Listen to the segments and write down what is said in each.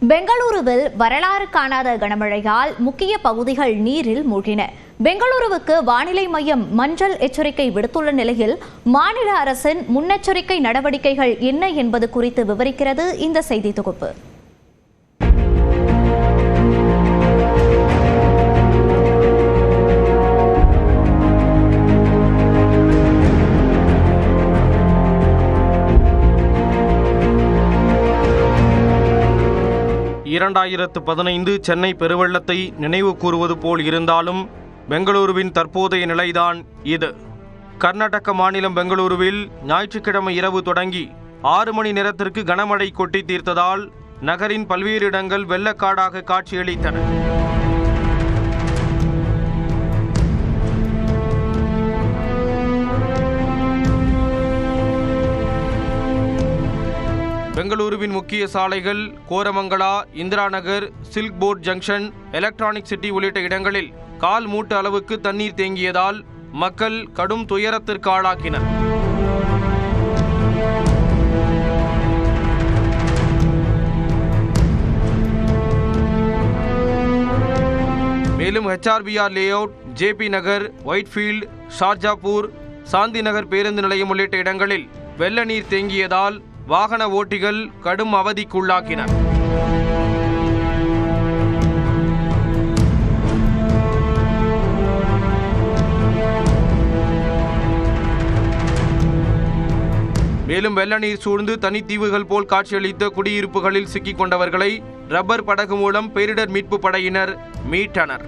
பெங்களூருவில் வரலாறு காணாத கனமழையால் முக்கிய பகுதிகள் நீரில் மூழ்கின. பெங்களூருவுக்கு வானிலை மையம் மஞ்சள் எச்சரிக்கை விடுத்துள்ள நிலையில் மாநில அரசின் முன்னெச்சரிக்கை நடவடிக்கைகள் என்ன என்பது குறித்து விவரிக்கிறது இந்த செய்தி தொகுப்பு. சென்னை பெருவெள்ளத்தை நினைவு கூறுவது போல் இருந்தாலும் பெங்களூருவின் தற்போதைய நிலைதான் இது. கர்நாடக மாநிலம் பெங்களூருவில் ஞாயிற்றுக்கிழமை இரவு தொடங்கி 6 மணி நேரத்திற்கு கனமழை கொட்டி தீர்த்ததால் நகரின் பல்வேறு இடங்கள் வெள்ளக்காடாக காட்சியளித்தன. பெங்களூருவின் முக்கிய சாலைகள் Koramangala, Indira Nagar, Silk Board junction, Electronic City உள்ளிட்ட இடங்களில் கால் மூட்டு அளவுக்கு தண்ணீர் தேங்கியதால் மக்கள் கடும் துயரத்திற்கு ஆளாக்கினர். மேலும் HRBR லேஅவுட், JP நகர், ஒயிட்ஃபீல்ட், ஷார்ஜாப்பூர், சாந்தி நகர் பேருந்து நிலையம் உள்ளிட்ட இடங்களில் வெள்ள நீர் தேங்கியதால் வாகன ஓட்டிகள் கடும் அவதிக்குள்ளாக்கினர். மேலும் வெள்ள நீர் சூழ்ந்து தனித்தீவுகள் போல் காட்சியளித்த குடியிருப்புகளில் சிக்கிக் கொண்டவர்களை ரப்பர் படகு மூலம் பேரிடர் மீட்பு படையினர் மீட்டனர்.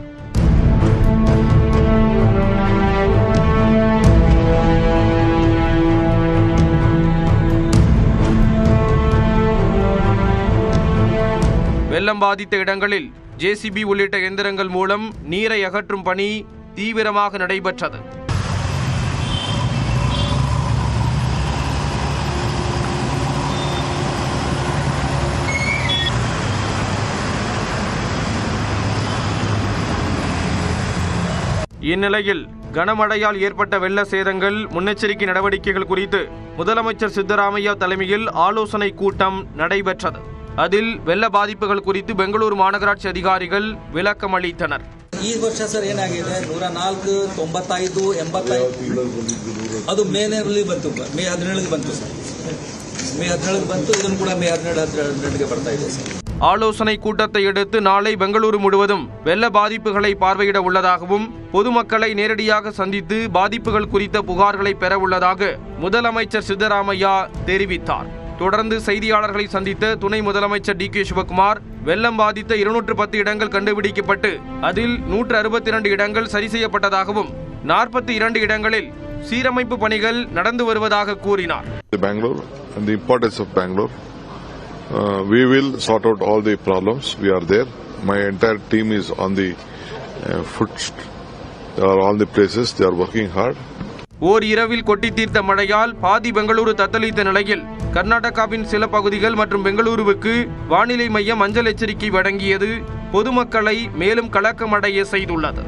வெள்ளம் பாதித்த இடங்களில் JCB உள்ளிட்ட இயந்திரங்கள் மூலம் நீரை அகற்றும் பணி தீவிரமாக நடைபெற்றது. இந்நிலையில் கனமழையால் ஏற்பட்ட வெள்ள சேதங்கள், முன்னெச்சரிக்கை நடவடிக்கைகள் குறித்து முதலமைச்சர் சித்தராமையா தலைமையில் ஆலோசனை கூட்டம் நடைபெற்றது. அதில் வெள்ள பாதிப்புகள் குறித்து பெங்களூரு மாநகராட்சி அதிகாரிகள் விளக்கம் ಅಳಿತனர். ಈ ವರ್ಷ ಸರ್ ಏನಾಗಿದೆ 104, 95, 85 ಅದು ಮೇ 17 ಬಂತು. ಮೇ 17 ಬಂತು ಸರ್. ಮೇ 17 ಬಂತು. ಇದನ್ನು ಕೂಡ ಮೇ 17 ಬರ್ತಾ ಇದೆ ಸರ್. ஆலோசனை கூட்டத்தை அடுத்து நாளை பெங்களூரு முழுவதும் வெள்ள பாதிப்புகளை பார்வையிட உள்ளதாகவும் பொதுமக்களை நேரடியாக சந்தித்து பாதிப்புகள் குறித்த புகார்களை பெற உள்ளதாக முதலமைச்சர் சித்தராமையா தெரிவித்தார். தொடர்ந்து செய்தியாளர்களை சந்தித்த துணை முதலமைச்சர் DK சிவகுமார், வெள்ளம் பாதித்த 210 இடங்கள் கண்டுபிடிக்கப்பட்டு அதில் 162 இடங்கள் சரி செய்யப்பட்டதாகவும் 42 இடங்களில் சீரமைப்பு பணிகள் நடந்து வருவதாக கூறினார். Bangalore and the importance of Bangalore, we will sort out all the problems. We are there. My entire team is on the foot. They are all the places. They are working hard. ஓர் இரவில் கொட்டி தீர்த்த மழையால் பாதி பெங்களூரு தத்தளித்த நிலையில் கர்நாடகாவின் சில பகுதிகள் மற்றும் பெங்களூருவுக்கு வானிலை மையம் மஞ்சள் எச்சரிக்கை வழங்கியது பொதுமக்களை மேலும் கலக்கமடைய செய்துள்ளது.